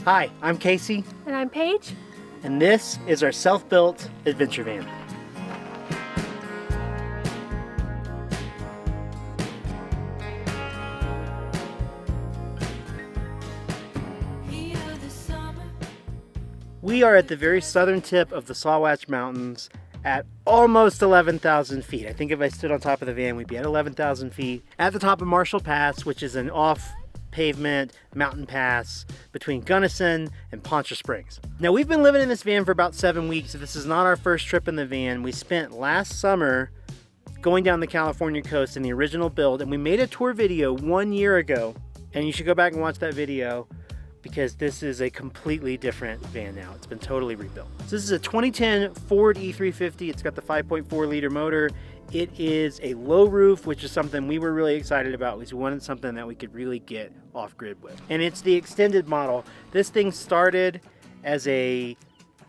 Hi, I'm Casey. And I'm Paige. And this is our self-built adventure van. We are at the very southern tip of the Sawatch Mountains at almost 11,000 feet. I think if I stood on top of the van, we'd be at 11,000 feet at the top of Marshall Pass, which is an off-pavement mountain pass between Gunnison and Poncha Springs. Now, we've been living in this van for about 7 weeks. This is not our first trip in the van. We spent last summer going down the California coast in the original build, and we made a tour video 1 year ago, and you should go back and watch that video, because this is a completely different van now. It's been totally rebuilt. So this is a 2010 Ford E350. It's got the 5.4 liter motor. It is a low roof, which is something we were really excited about, because we wanted something that we could really get off grid with. And it's the extended model. This thing started as a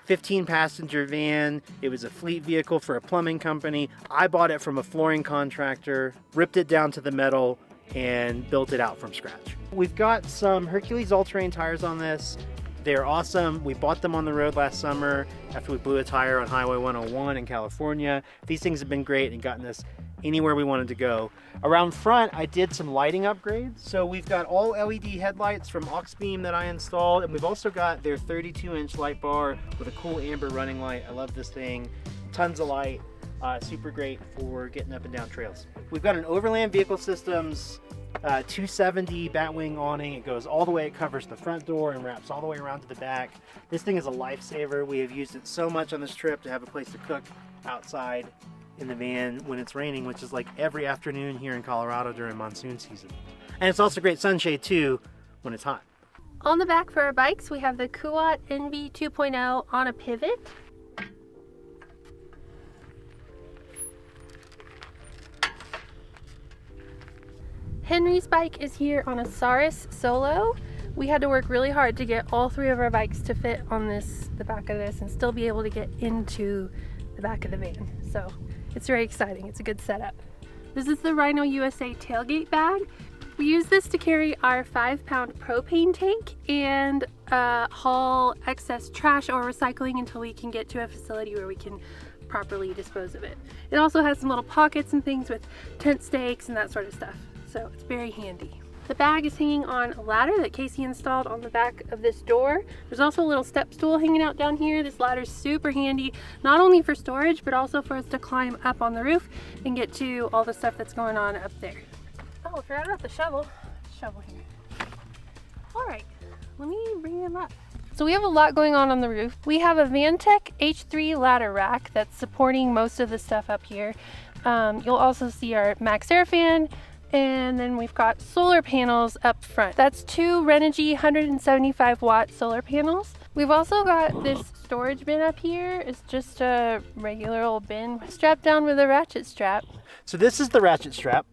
15 passenger van. It was a fleet vehicle for a plumbing company. I bought it from a flooring contractor, ripped it down to the metal, and built it out from scratch. We've got some Hercules all-terrain tires on this. They're awesome. We bought them on the road last summer after we blew a tire on Highway 101 in California. These things have been great and gotten us anywhere we wanted to go. Around front, I did some lighting upgrades. So we've got all LED headlights from Auxbeam that I installed, and we've also got their 32-inch light bar with a cool amber running light. I love this thing. Tons of light. Super great for getting up and down trails. We've got an Overland Vehicle Systems 270 Batwing awning. It goes all the way, it covers the front door and wraps all the way around to the back. This thing is a lifesaver. We have used it so much on this trip to have a place to cook outside in the van when it's raining, which is like every afternoon here in Colorado during monsoon season. And it's also great sunshade too when it's hot. On the back for our bikes, we have the Kuat NV 2.0 on a pivot. Henry's bike is here on a Saris Solo. We had to work really hard to get all three of our bikes to fit on the back of this and still be able to get into the back of the van. So it's very exciting. It's a good setup. This is the Rhino USA tailgate bag. We use this to carry our 5-pound propane tank and haul excess trash or recycling until we can get to a facility where we can properly dispose of it. It also has some little pockets and things with tent stakes and that sort of stuff. So it's very handy. The bag is hanging on a ladder that Casey installed on the back of this door. There's also a little step stool hanging out down here. This ladder is super handy, not only for storage, but also for us to climb up on the roof and get to all the stuff that's going on up there. Oh, I forgot about the shovel. Shovel here. All right, let me bring them up. So we have a lot going on the roof. We have a Vantech H3 ladder rack that's supporting most of the stuff up here. You'll also see our Max Air fan, and then we've got solar panels up front. That's two Renogy 175 watt solar panels. We've also got this storage bin up here. It's just a regular old bin strapped down with a ratchet strap. So this is the ratchet strap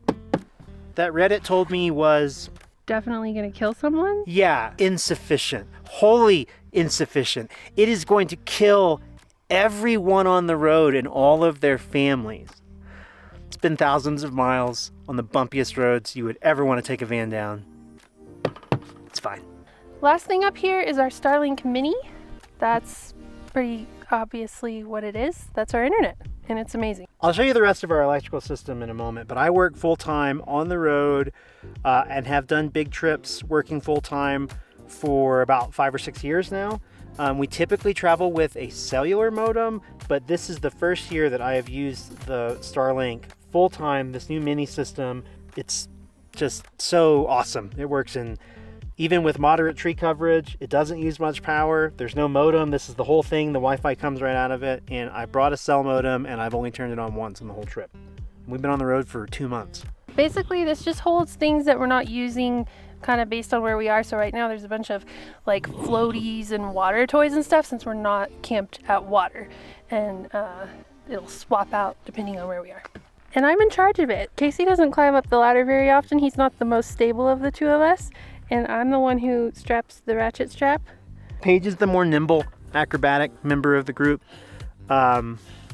that Reddit told me was definitely gonna kill someone? Yeah, insufficient. Wholly insufficient. It is going to kill everyone on the road and all of their families. It's been thousands of miles on the bumpiest roads you would ever want to take a van down. It's fine. Last thing up here is our Starlink Mini. That's pretty obviously what it is. That's our internet, and it's amazing. I'll show you the rest of our electrical system in a moment, but I work full-time on the road and have done big trips working full-time for about 5 or 6 years now. We typically travel with a cellular modem, but this is the first year that I have used the Starlink full-time, this new mini system. It's just so awesome. It works in even with moderate tree coverage. It doesn't use much power. There's no modem. This is the whole thing. The Wi-Fi comes right out of it, and I brought a cell modem, and I've only turned it on once on the whole trip. We've been on the road for 2 months. Basically, this just holds things that we're not using kind of based on where we are. So right now there's a bunch of like floaties and water toys and stuff, since we're not camped at water, and it'll swap out depending on where we are. And I'm in charge of it. Casey doesn't climb up the ladder very often. He's not the most stable of the two of us, and I'm the one who straps the ratchet strap. Paige is the more nimble, acrobatic member of the group.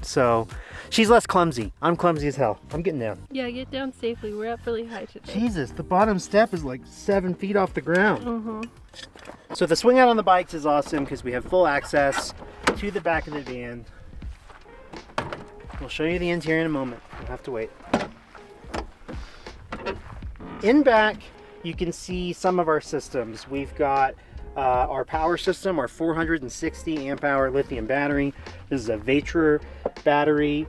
So she's less clumsy. I'm clumsy as hell. I'm getting down. Yeah, get down safely. We're up really high today. Jesus, the bottom step is like 7 feet off the ground. Mm-hmm. So the swing out on the bikes is awesome because we have full access to the back of the van. We'll show you the interior in a moment. You'll have to wait. In back, you can see some of our systems. We've got our power system, our 460 amp hour lithium battery. This is a Vatra battery.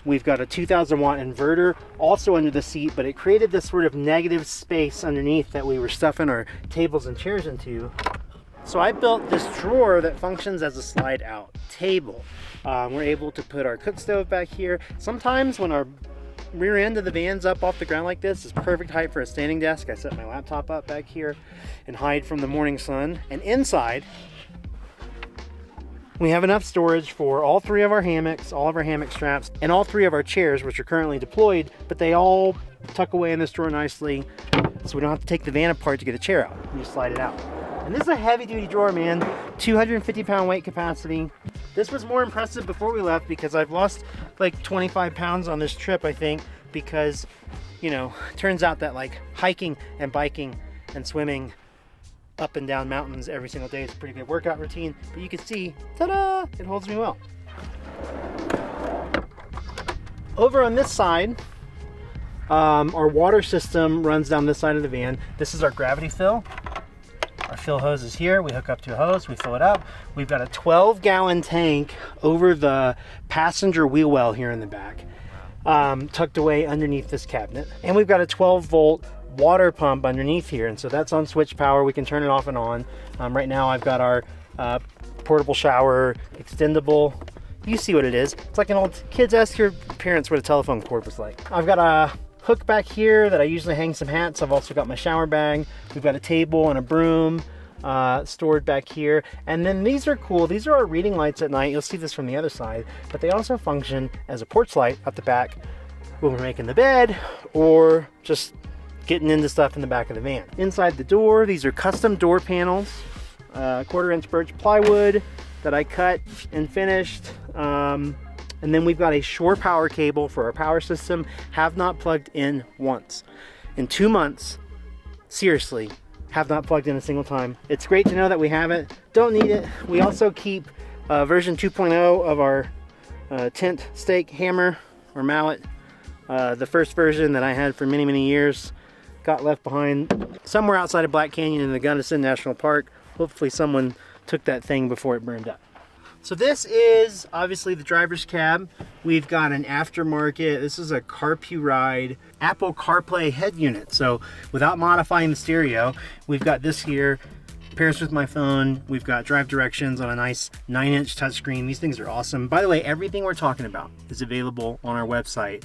We've got a 2000 watt inverter also under the seat, but it created this sort of negative space underneath that we were stuffing our tables and chairs into. So I built this drawer that functions as a slide out table. We're able to put our cook stove back here. Sometimes when our rear end of the van's up off the ground like this, is perfect height for a standing desk. I set my laptop up back here and hide from the morning sun. And inside, we have enough storage for all 3 of our hammocks, all of our hammock straps, and all 3 of our chairs, which are currently deployed, but they all tuck away in this drawer nicely, so we don't have to take the van apart to get a chair out. You just slide it out. And this is a heavy duty drawer, man. 250 pound weight capacity. This was more impressive before we left because I've lost like 25 pounds on this trip, I think, because, you know, turns out that like hiking and biking and swimming up and down mountains every single day is a pretty good workout routine. But you can see, ta-da, it holds me well. Over on this side, our water system runs down this side of the van. This is our gravity fill. Our fill hose is here. We hook up to a hose, we fill it up. We've got a 12-gallon tank over the passenger wheel well here in the back, tucked away underneath this cabinet. And we've got a 12-volt water pump underneath here, and so that's on switch power. We can turn it off and on. Right now I've got our portable shower, extendable. You see what it is. It's like an old, kids ask your parents what a telephone cord was like. I've got a hook back here that I usually hang some hats. I've also got my shower bag. We've got a table and a broom stored back here. And then these are cool. These are our reading lights at night. You'll see this from the other side, but they also function as a porch light up the back when we're making the bed or just getting into stuff in the back of the van. Inside the door, these are custom door panels, 1/4-inch birch plywood that I cut and finished. And then we've got a shore power cable for our power system. Have not plugged in once. In 2 months, seriously, have not plugged in a single time. It's great to know that we have it. Don't need it. We also keep version 2.0 of our tent stake hammer or mallet. The first version that I had for many, many years got left behind somewhere outside of Black Canyon in the Gunnison National Park. Hopefully someone took that thing before it burned up. So this is obviously the driver's cab. We've got an aftermarket, this is a CarPuride Apple CarPlay head unit. So without modifying the stereo, we've got this here, pairs with my phone. We've got drive directions on a nice 9-inch touchscreen. These things are awesome. By the way, everything we're talking about is available on our website.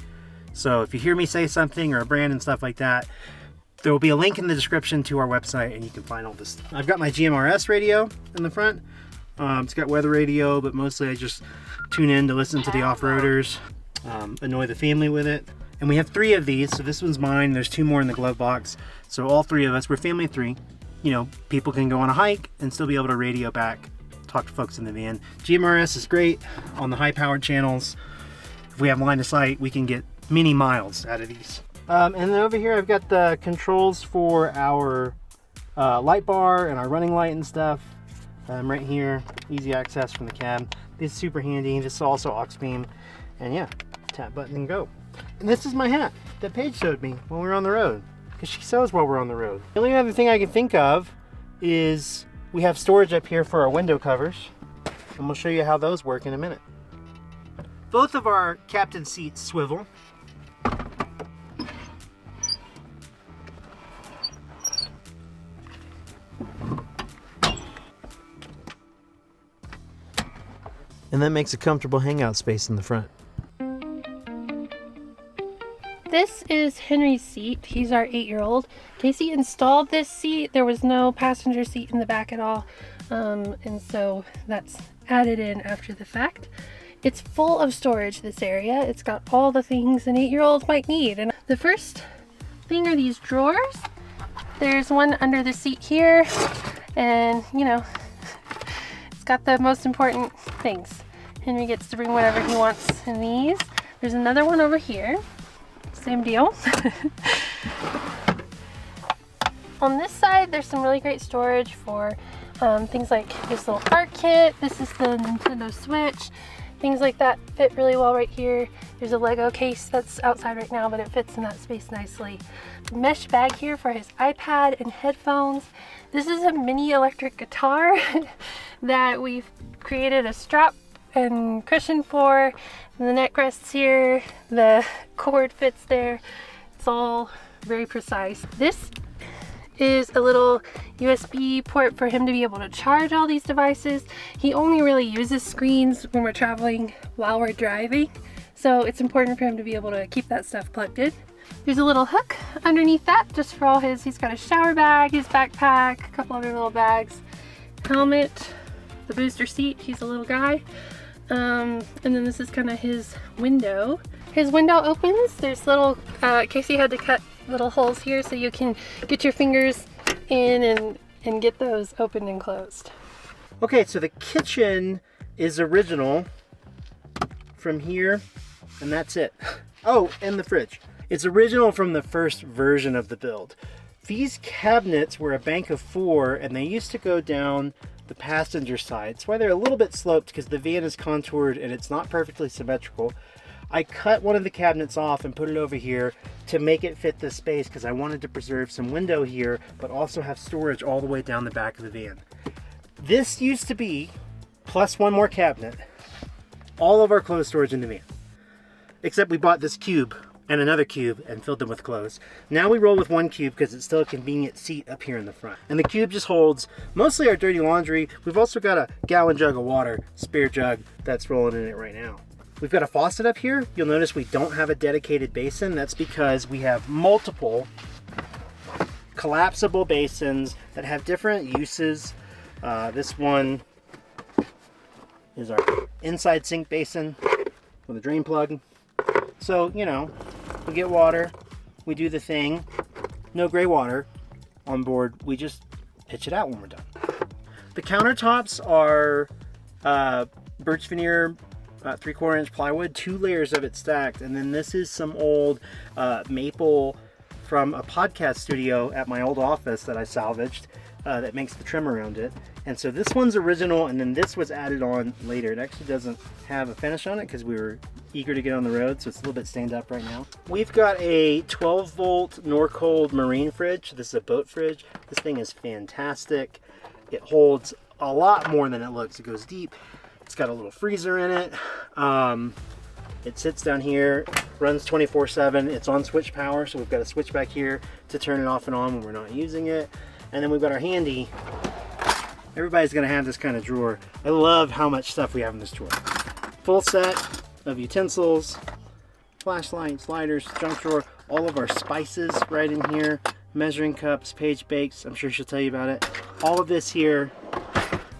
So if you hear me say something or a brand and stuff like that, there will be a link in the description to our website and you can find all this stuff. I've got my GMRS radio in the front. It's got weather radio, but mostly I just tune in to listen to the off-roaders, annoy the family with it. And we have 3 of these, so this one's mine. There's 2 more in the glove box. So all 3 of us, we're family of 3. You know, people can go on a hike and still be able to radio back, talk to folks in the van. GMRS is great on the high-powered channels. If we have line of sight, we can get many miles out of these. And then over here, I've got the controls for our light bar and our running light and stuff. Right here, easy access from the cab. This is super handy. This is also aux beam. And yeah, tap button and go. And this is my hat that Paige showed me when we were on the road, because she sews while we're on the road. The only other thing I can think of is we have storage up here for our window covers, and we'll show you how those work in a minute. Both of our captain seats swivel. And that makes a comfortable hangout space in the front. This is Henry's seat. He's our 8-year-old. Casey installed this seat. There was no passenger seat in the back at all. And so that's added in after the fact. It's full of storage, this area. It's got all the things an 8-year-old might need. And the first thing are these drawers. There's one under the seat here. And, you know, it's got the most important things. Henry gets to bring whatever he wants in these. There's another one over here. Same deal. On this side, there's some really great storage for things like this little art kit. This is the Nintendo Switch. Things like that fit really well right here. There's a Lego case that's outside right now, but it fits in that space nicely. Mesh bag here for his iPad and headphones. This is a mini electric guitar that we've created a strap and cushion for. And the neck rests here. The cord fits there. It's all very precise. This is a little USB port for him to be able to charge all these devices. He only really uses screens when we're traveling while we're driving, so it's important for him to be able to keep that stuff plugged in. There's a little hook underneath that just for all he's got a shower bag, his backpack, a couple other little bags, helmet, the booster seat, he's a little guy, and then this is kind of his window. His window opens, there's little, Casey had to cut little holes here so you can get your fingers in and get those opened and closed. Okay, so the kitchen is original from here, and that's it. Oh, and the fridge. It's original from the first version of the build. These cabinets were a bank of 4, and they used to go down the passenger side. That's why they're a little bit sloped, because the van is contoured and it's not perfectly symmetrical. I cut one of the cabinets off and put it over here to make it fit this space because I wanted to preserve some window here, but also have storage all the way down the back of the van. This used to be, plus one more cabinet, all of our clothes storage in the van. Except we bought this cube and another cube and filled them with clothes. Now we roll with one cube because it's still a convenient seat up here in the front. And the cube just holds mostly our dirty laundry. We've also got a gallon jug of water, spare jug, that's rolling in it right now. We've got a faucet up here. You'll notice we don't have a dedicated basin. That's because we have multiple collapsible basins that have different uses. This one is our inside sink basin with a drain plug. So, you know, we get water, we do the thing. No gray water on board. We just pitch it out when we're done. The countertops are birch veneer, 3/4 inch plywood, 2 layers of it stacked, and then this is some old maple from a podcast studio at my old office that I salvaged that makes the trim around it. And so this one's original, and then this was added on later. It actually doesn't have a finish on it because we were eager to get on the road, so it's a little bit stained up right now. We've got a 12 volt Norcold marine fridge. This is a boat fridge. This thing is fantastic. It holds a lot more than it looks. It goes deep. It's got a little freezer in it. It sits down here, runs 24/7. It's on switch power, so we've got a switch back here to turn it off and on when we're not using it. And then we've got our handy. Everybody's gonna have this kind of drawer. I love how much stuff we have in this drawer. Full set of utensils, flashlights, lighters, junk drawer, all of our spices right in here, measuring cups, Paige bakes, I'm sure she'll tell you about it. All of this here.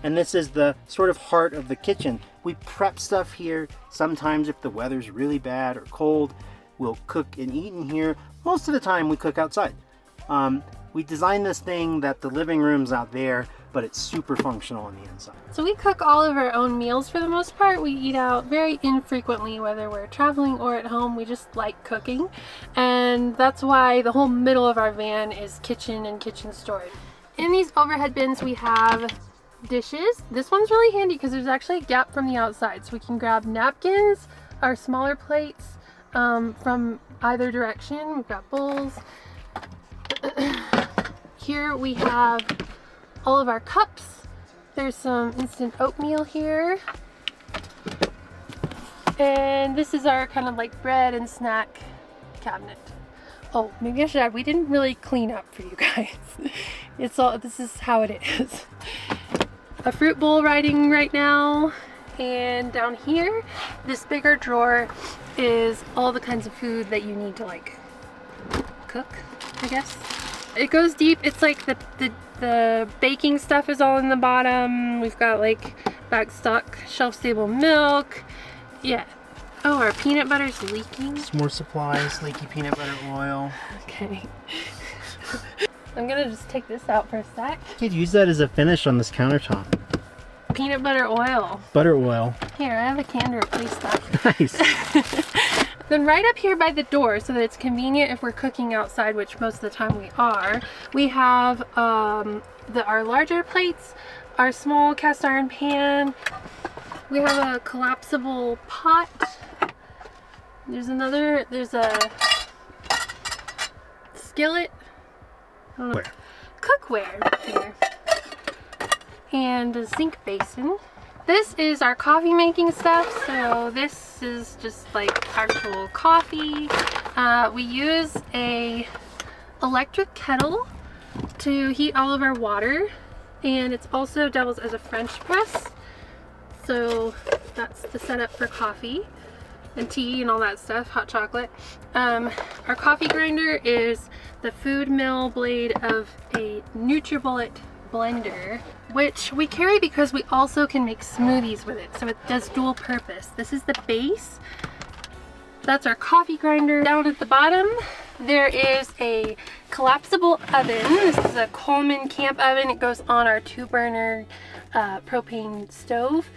And this is the sort of heart of the kitchen. We prep stuff here. Sometimes if the weather's really bad or cold, we'll cook and eat in here. Most of the time we cook outside. We designed this thing that the living room's out there, but it's super functional on the inside. So we cook all of our own meals for the most part. We eat out very infrequently, whether we're traveling or at home. We just like cooking. And that's why the whole middle of our van is kitchen and kitchen storage. In these overhead bins we have dishes. This one's really handy because there's actually a gap from the outside, so we can grab napkins, our smaller plates from either direction. We've got bowls. Here we have all of our cups. There's some instant oatmeal here. And this is our kind of like bread and snack cabinet. Oh, maybe I should add, we didn't really clean up for you guys. This is how it is. A fruit bowl right now, and down here, this bigger drawer is all the kinds of food that you need to like cook, I guess. It goes deep. It's like the baking stuff is all in the bottom. We've got like back stock, shelf-stable milk. Yeah. Oh, our peanut butter's leaking. Some more supplies, leaky peanut butter oil. Okay. I'm gonna just take this out for a sec. You could use that as a finish on this countertop. peanut butter oil. Butter oil. Here, I have a can to replace that. Nice. Then right up here by the door, so that it's convenient if we're cooking outside, which most of the time we are, we have our larger plates, our small cast iron pan. We have a collapsible pot. There's a skillet. I don't know. Where? Cookware here. And a sink basin. This is our coffee making stuff. So this is just like actual coffee. We use a electric kettle to heat all of our water. And it's also doubles as a French press. So that's the setup for coffee and tea and all that stuff, hot chocolate. Our coffee grinder is the food mill blade of a NutriBullet blender, which we carry because we also can make smoothies with it. So it does dual purpose. This is the base. That's our coffee grinder. Down at the bottom, there is a collapsible oven. This is a Coleman camp oven. It goes on our 2-burner propane stove,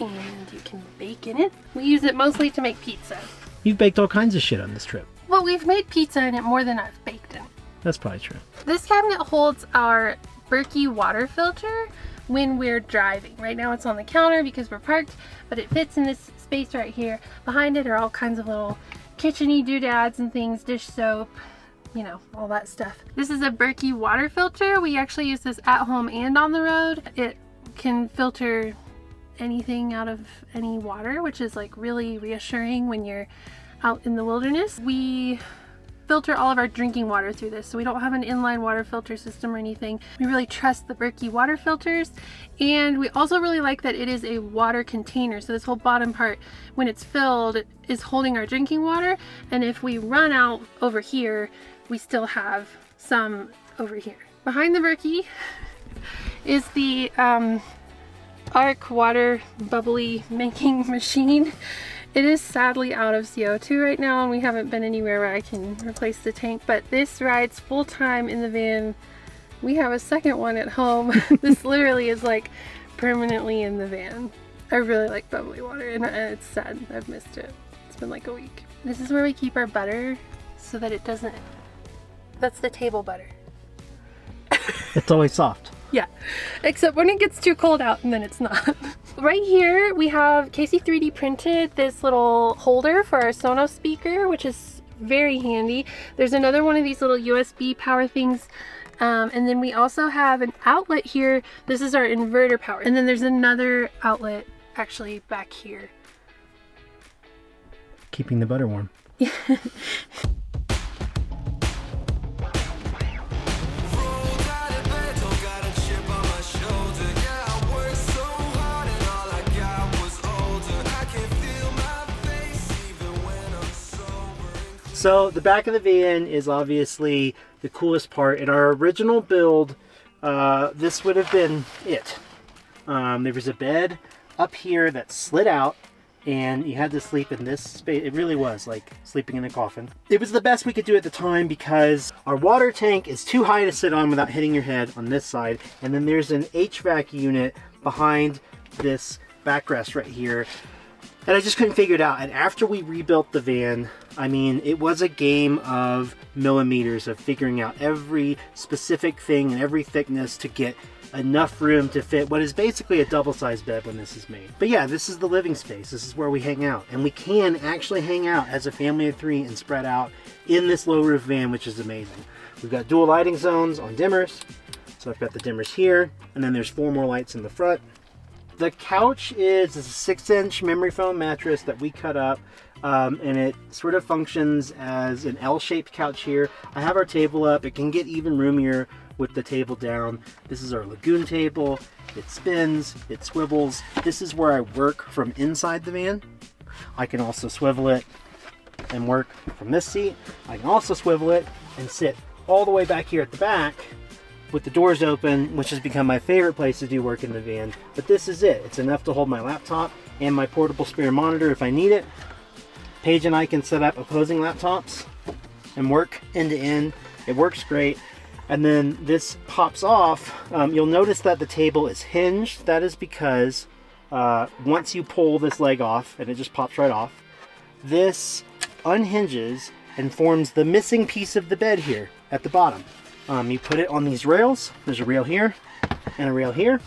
and you can bake in it. We use it mostly to make pizza. You've baked all kinds of shit on this trip. Well, we've made pizza in it more than I've baked in it. That's probably true. This cabinet holds our Berkey water filter when we're driving. Right now it's on the counter because we're parked, but it fits in this space right here. Behind it are all kinds of little kitchen-y doodads and things, dish soap, you know, all that stuff. This is a Berkey water filter. We actually use this at home and on the road. It can filter anything out of any water, which is like really reassuring when you're out in the wilderness. We filter all of our drinking water through this, so we don't have an inline water filter system or anything. We really trust the Berkey water filters, and we also really like that it is a water container. So this whole bottom part, when it's filled, is holding our drinking water, and if we run out over here, we still have some over here. Behind the Berkey is the Arc water bubbly making machine. It is sadly out of CO2 right now, and we haven't been anywhere where I can replace the tank, but this rides full time in the van. We have a second one at home. This literally is like permanently in the van. I really like bubbly water, and it's sad. I've missed it. It's been like a week. This is where we keep our butter so that it doesn't, that's the table butter. It's always soft. Yeah, except when it gets too cold out, and then it's not. Right here we have Casey 3D printed this little holder for our Sonos speaker, which is very handy. There's another one of these little USB power things, and then we also have an outlet here. This is our inverter power, and then there's another outlet actually back here. Keeping the butter warm. So the back of the van is obviously the coolest part. In our original build, this would have been it. There was a bed up here that slid out, and you had to sleep in this space. It really was like sleeping in a coffin. It was the best we could do at the time because our water tank is too high to sit on without hitting your head on this side. And then there's an HVAC unit behind this backrest right here. And I just couldn't figure it out. And after we rebuilt the van, I mean, it was a game of millimeters of figuring out every specific thing and every thickness to get enough room to fit what is basically a double-sized bed when this is made. But yeah, this is the living space. This is where we hang out. And we can actually hang out as a family of 3 and spread out in this low roof van, which is amazing. We've got dual lighting zones on dimmers. So I've got the dimmers here, and then there's 4 more lights in the front. The couch is a 6-inch memory foam mattress that we cut up, and it sort of functions as an L-shaped couch here. I have our table up. It can get even roomier with the table down. This is our Lagoon table. It spins, it swivels. This is where I work from inside the van. I can also swivel it and work from this seat. I can also swivel it and sit all the way back here at the back with the doors open, which has become my favorite place to do work in the van. But this is it. It's enough to hold my laptop and my portable spare monitor if I need it. Paige and I can set up opposing laptops and work end to end. It works great. And then this pops off. You'll notice that the table is hinged. That is because once you pull this leg off, and it just pops right off, this unhinges and forms the missing piece of the bed here at the bottom. You put it on these rails. There's a rail here and a rail here.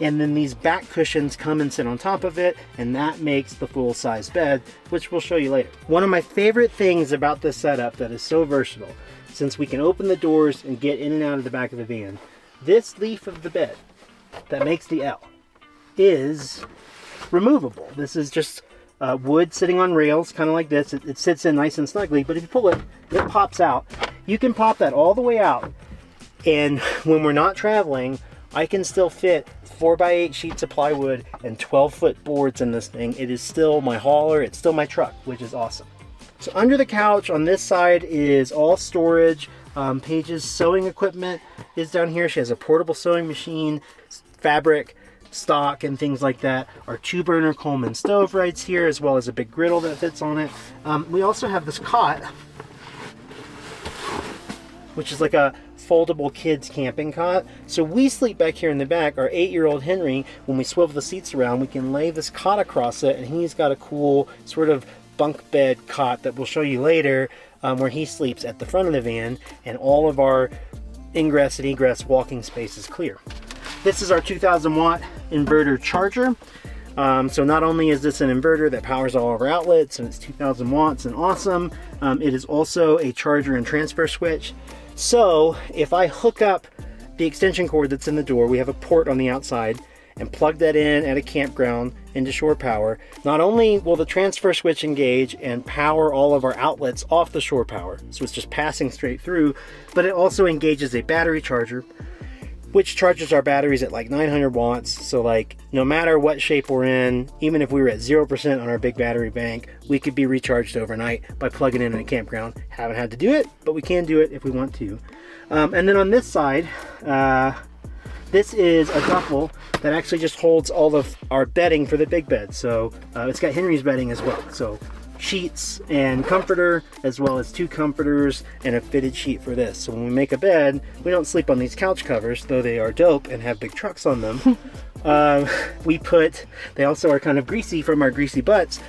And then these back cushions come and sit on top of it, and that makes the full-size bed, which we'll show you later. One of my favorite things about this setup that is so versatile, since we can open the doors and get in and out of the back of the van, this leaf of the bed that makes the L is removable. This is just wood sitting on rails, kind of like this. It sits in nice and snugly, but if you pull it, it pops out. You can pop that all the way out, and when we're not traveling, I can still fit 4x8 sheets of plywood and 12-foot boards in this thing. It is still my hauler, it's still my truck, which is awesome. So under the couch on this side is all storage. Paige's sewing equipment is down here. She has a portable sewing machine, fabric, stock, and things like that. Our 2-burner Coleman stove right here, as well as a big griddle that fits on it. We also have this cot, which is like a foldable kids camping cot. So we sleep back here in the back. Our 8-year-old Henry, when we swivel the seats around, we can lay this cot across it, and he's got a cool sort of bunk bed cot that we'll show you later, where he sleeps at the front of the van, and all of our ingress and egress walking space is clear. This is our 2000 watt inverter charger. So not only is this an inverter that powers all of our outlets, and it's 2000 watts and awesome, it is also a charger and transfer switch. So if I hook up the extension cord that's in the door, we have a port on the outside, and plug that in at a campground into shore power, not only will the transfer switch engage and power all of our outlets off the shore power, so it's just passing straight through, but it also engages a battery charger, which charges our batteries at like 900 watts. So like no matter what shape we're in, even if we were at 0% on our big battery bank, we could be recharged overnight by plugging in a campground. Haven't had to do it, but we can do it if we want to. And then on this side, this is a duffel that actually just holds all of our bedding for the big bed. So it's got Henry's bedding as well. So sheets and comforter, as well as 2 comforters and a fitted sheet for this. So when we make a bed, we don't sleep on these couch covers, though they are dope and have big trucks on them. They also are kind of greasy from our greasy butts.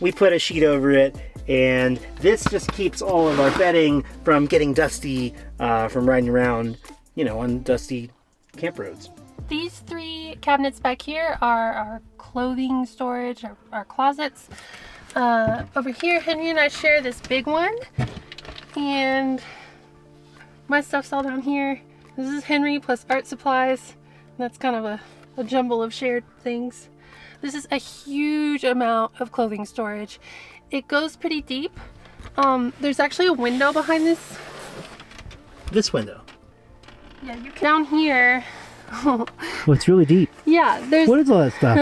We put a sheet over it, and this just keeps all of our bedding from getting dusty from riding around, you know, on dusty camp roads. These 3 cabinets back here are our clothing storage, our closets. Over here, Henry and I share this big one, and my stuff's all down here. This is Henry plus art supplies. That's kind of a jumble of shared things. This is a huge amount of clothing storage. It goes pretty deep. There's actually a window behind this. This window? Yeah, you can. Down here. Well, it's really deep. Yeah, there's. What is all that stuff?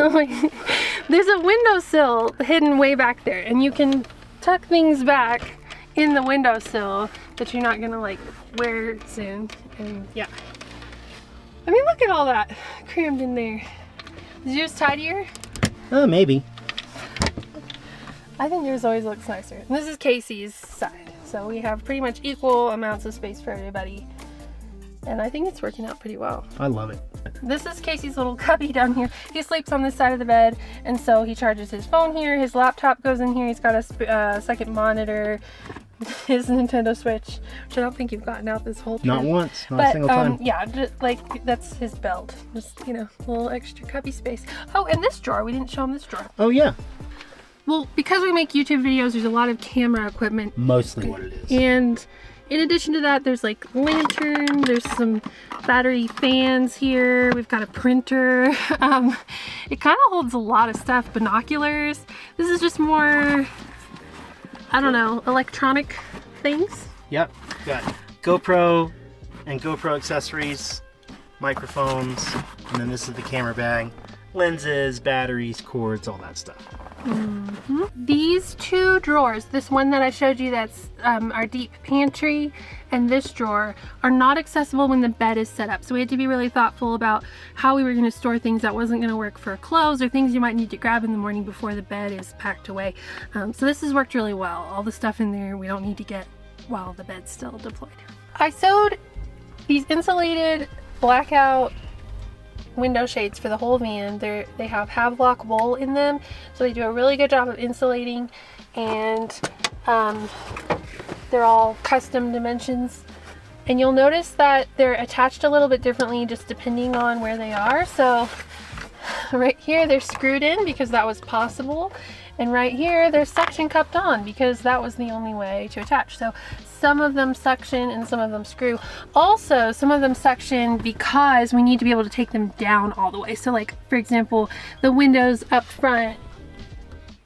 There's a windowsill hidden way back there, and you can tuck things back in the windowsill that you're not gonna like wear soon. And yeah, I mean, look at all that crammed in there. Is yours tidier? Maybe. I think yours always looks nicer. And this is Casey's side, so we have pretty much equal amounts of space for everybody. And I think it's working out pretty well. I love it. This is Casey's little cubby down here. He sleeps on this side of the bed, and so he charges his phone here. His laptop goes in here. He's got a second monitor, his Nintendo Switch, which I don't think you've gotten out this whole trip. Not once, not a single time. Yeah, just, like that's his belt. Just, you know, a little extra cubby space. Oh, and this drawer. We didn't show him this drawer. Oh yeah. Well, because we make YouTube videos, there's a lot of camera equipment. Mostly what it is. And in addition to that, there's like lantern, there's some battery fans here, we've got a printer. It kind of holds a lot of stuff, binoculars. This is just more, I don't know, electronic things. Yep, got GoPro and GoPro accessories, microphones, and then this is the camera bag. Lenses, batteries, cords, all that stuff. Mm-hmm. These 2 drawers, this one that I showed you that's our deep pantry, and this drawer, are not accessible when the bed is set up. So we had to be really thoughtful about how we were going to store things that wasn't going to work for clothes or things you might need to grab in the morning before the bed is packed away. So this has worked really well. All the stuff in there, we don't need to get while the bed's still deployed. I sewed these insulated blackout window shades for the whole van. They have Havelock wool in them, so they do a really good job of insulating, and they're all custom dimensions. And you'll notice that they're attached a little bit differently just depending on where they are. So right here they're screwed in because that was possible, and right here they're suction cupped on because that was the only way to attach. So some of them suction and some of them screw. Also, some of them suction because we need to be able to take them down all the way. So like, for example, the windows up front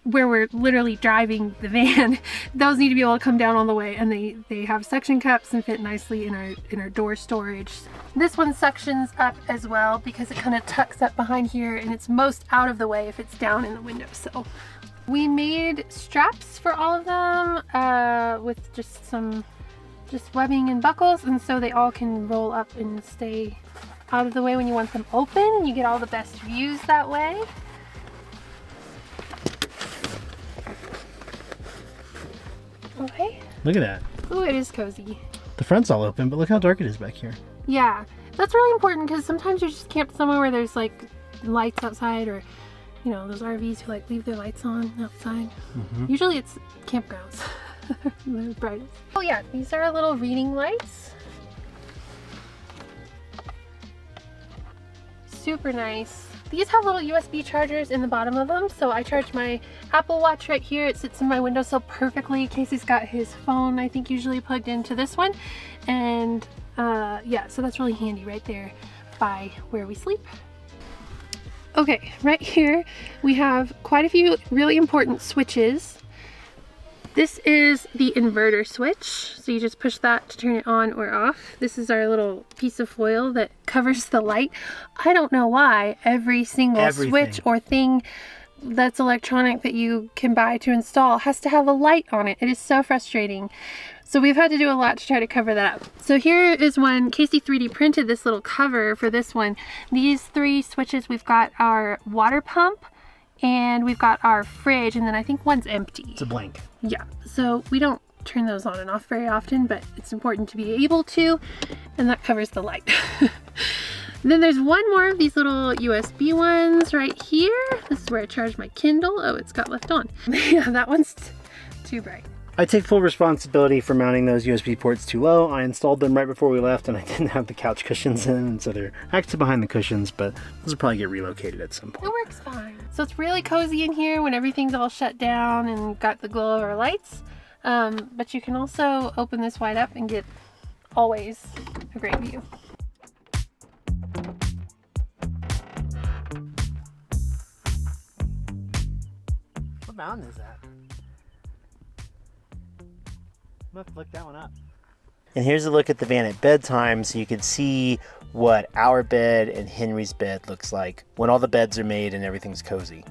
where we're literally driving the van, those need to be able to come down all the way, and they have suction cups and fit nicely in our door storage. This one suctions up as well because it kind of tucks up behind here, and it's most out of the way if it's down in the windowsill. We made straps for all of them with just webbing and buckles, and so they all can roll up and stay out of the way when you want them open, and you get all the best views that way. Okay. Look at that. Oh, it is cozy. The front's all open, but look how dark it is back here. Yeah, that's really important because sometimes you're just camped somewhere where there's like lights outside, or you know, those RVs who like leave their lights on outside. Usually it's campgrounds. They're brightest. Oh yeah, these are little reading lights. Super nice. These have little USB chargers in the bottom of them, so I charge my Apple Watch right here. It sits in my windowsill perfectly. Casey's got his phone, I think, usually plugged into this one, and yeah, so that's really handy right there by where we sleep. Okay, right here we have quite a few really important switches. This is the inverter switch, so you just push that to turn it on or off. This is our little piece of foil that covers the light. I don't know why every single switch or thing that's electronic that you can buy to install has to have a light on it. It is so frustrating. So we've had to do a lot to try to cover that up. So here is when Casey 3D printed this little cover for this one. These three switches, we've got our water pump, and we've got our fridge, and then I think one's empty. It's a blank. Yeah, so we don't turn those on and off very often, but it's important to be able to, and that covers the light. Then there's one more of these little USB ones right here. This is where I charge my Kindle. Oh, it's got left on. Yeah, that one's too bright. I take full responsibility for mounting those USB ports too low. I installed them right before we left, and I didn't have the couch cushions in, and so they're actually behind the cushions, but those will probably get relocated at some point. It works fine. So it's really cozy in here when everything's all shut down and got the glow of our lights. But you can also open this wide up and get always a great view. What mountain is that? I'm gonna have to look that one up. And here's a look at the van at bedtime, so you can see what our bed and Henry's bed looks like when all the beds are made and everything's cozy.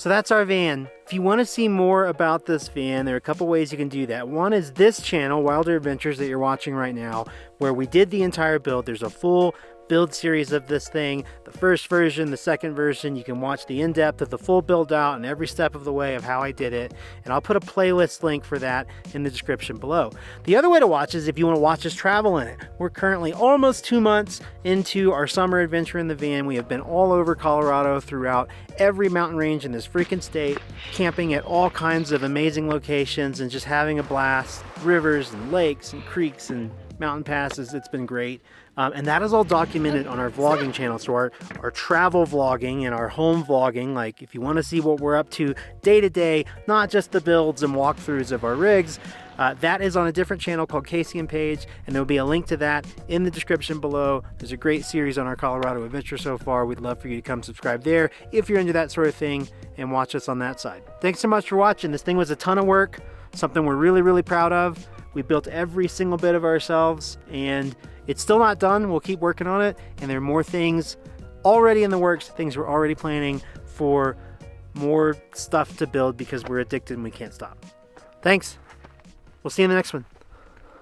So that's our van. If you want to see more about this van, there are a couple ways you can do that. One is this channel, Wilder Adventures, that you're watching right now, where we did the entire build. There's a full build series of this thing, the first version, the second version. You can watch the in-depth of the full build out and every step of the way of how I did it, and I'll put a playlist link for that in the description below. The other way to watch is if you want to watch us travel in it. We're currently almost 2 months into our summer adventure in the van. We have been all over Colorado, throughout every mountain range in this freaking state, camping at all kinds of amazing locations and just having a blast. Rivers and lakes and creeks and mountain passes. It's been great. And that is all documented on our vlogging channel. So our travel vlogging and our home vlogging, like if you want to see what we're up to day to day, not just the builds and walkthroughs of our rigs, that is on a different channel called Casey and Paige, and there'll be a link to that in the description below. There's a great series on our Colorado adventure so far. We'd love for you to come subscribe there if you're into that sort of thing and watch us on that side. Thanks so much for watching. This thing was a ton of work, something we're really, really proud of. We built every single bit of ourselves, and it's still not done. We'll keep working on it, and there are more things already in the works, things we're already planning for, more stuff to build because we're addicted and we can't stop. Thanks. We'll see you in the next one.